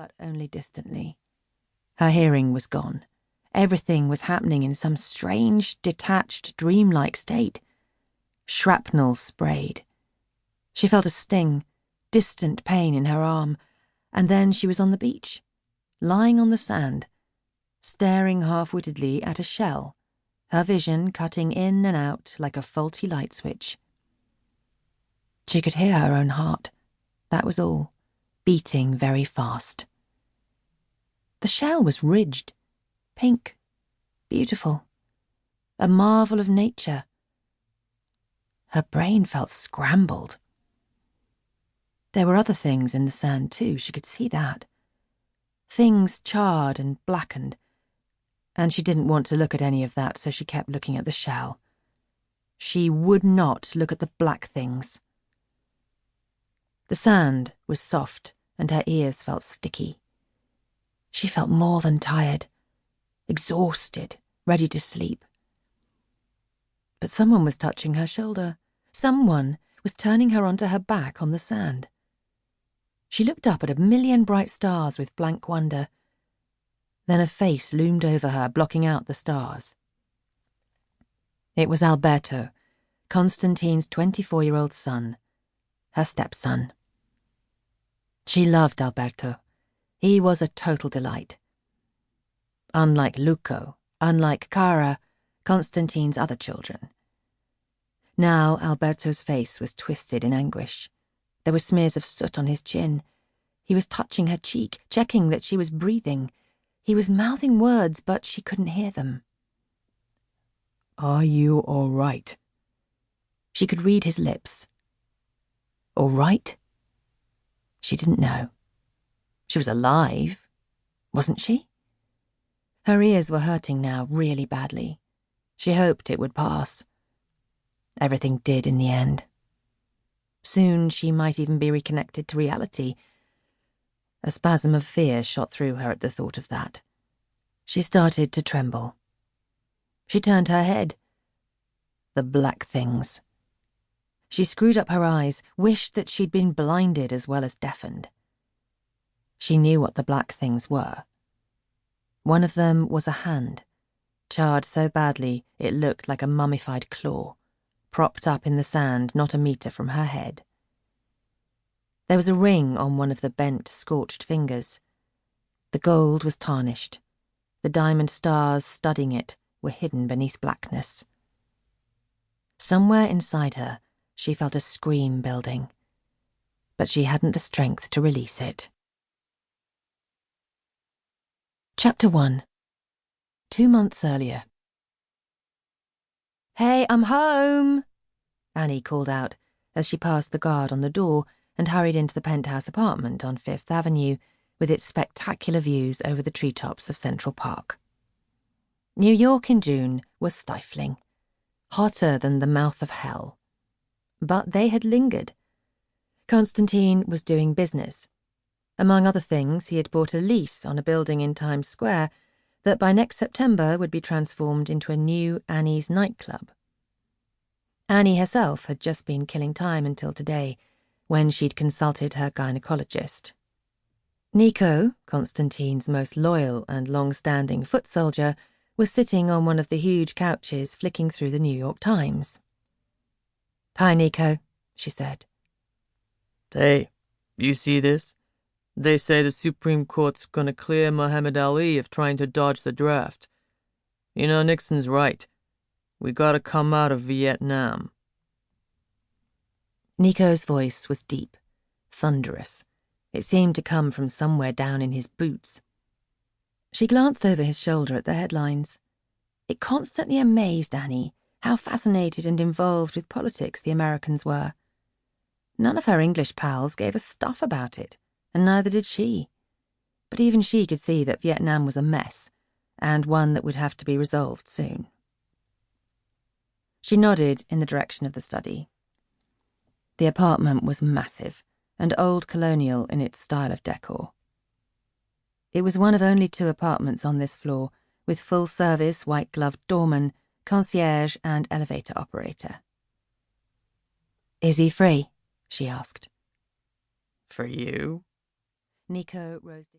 but only distantly. Her hearing was gone. Everything was happening in some strange, detached, dreamlike state. Shrapnel sprayed. She felt a sting, distant pain in her arm, and then she was on the beach, lying on the sand, staring half-wittedly at a shell, her vision cutting in and out like a faulty light switch. She could hear her own heart, that was all, beating very fast. The shell was ridged, pink, beautiful, a marvel of nature. Her brain felt scrambled. There were other things in the sand too, she could see that. Things charred and blackened, and she didn't want to look at any of that, so she kept looking at the shell. She would not look at the black things. The sand was soft, and her ears felt sticky. She felt more than tired, exhausted, ready to sleep. But someone was touching her shoulder. Someone was turning her onto her back on the sand. She looked up at a million bright stars with blank wonder. Then a face loomed over her, blocking out the stars. It was Alberto, Constantine's 24-year-old son, her stepson. She loved Alberto. He was a total delight. Unlike Luco, unlike Cara, Constantine's other children. Now Alberto's face was twisted in anguish. There were smears of soot on his chin. He was touching her cheek, checking that she was breathing. He was mouthing words, but she couldn't hear them. "Are you all right?" She could read his lips. All right? She didn't know. She was alive, wasn't she? Her ears were hurting now really badly. She hoped it would pass. Everything did in the end. Soon she might even be reconnected to reality. A spasm of fear shot through her at the thought of that. She started to tremble. She turned her head. The black things. She screwed up her eyes, wished that she'd been blinded as well as deafened. She knew what the black things were. One of them was a hand, charred so badly it looked like a mummified claw, propped up in the sand not a meter from her head. There was a ring on one of the bent, scorched fingers. The gold was tarnished. The diamond stars studding it were hidden beneath blackness. Somewhere inside her, she felt a scream building, but she hadn't the strength to release it. Chapter 1. 2 months earlier. "Hey, I'm home," Annie called out as she passed the guard on the door and hurried into the penthouse apartment on 5th Avenue with its spectacular views over the treetops of Central Park. New York in June was stifling, hotter than the mouth of hell. But they had lingered. Constantine was doing business. Among other things, he had bought a lease on a building in Times Square that by next September would be transformed into a new Annie's nightclub. Annie herself had just been killing time until today, when she'd consulted her gynecologist. Nico, Constantine's most loyal and long-standing foot soldier, was sitting on one of the huge couches flicking through the New York Times. "Hi, Nico," she said. "Hey, you see this? They say the Supreme Court's gonna clear Muhammad Ali of trying to dodge the draft. You know, Nixon's right. We gotta come out of Vietnam." Nico's voice was deep, thunderous. It seemed to come from somewhere down in his boots. She glanced over his shoulder at the headlines. It constantly amazed Annie how fascinated and involved with politics the Americans were. None of her English pals gave a stuff about it, and neither did she. But even she could see that Vietnam was a mess, and one that would have to be resolved soon. She nodded in the direction of the study. The apartment was massive and old colonial in its style of decor. It was one of only 2 apartments on this floor, with full-service, white-gloved doorman, concierge and elevator operator. "Is he free?" she asked. "For you?" Nico rose.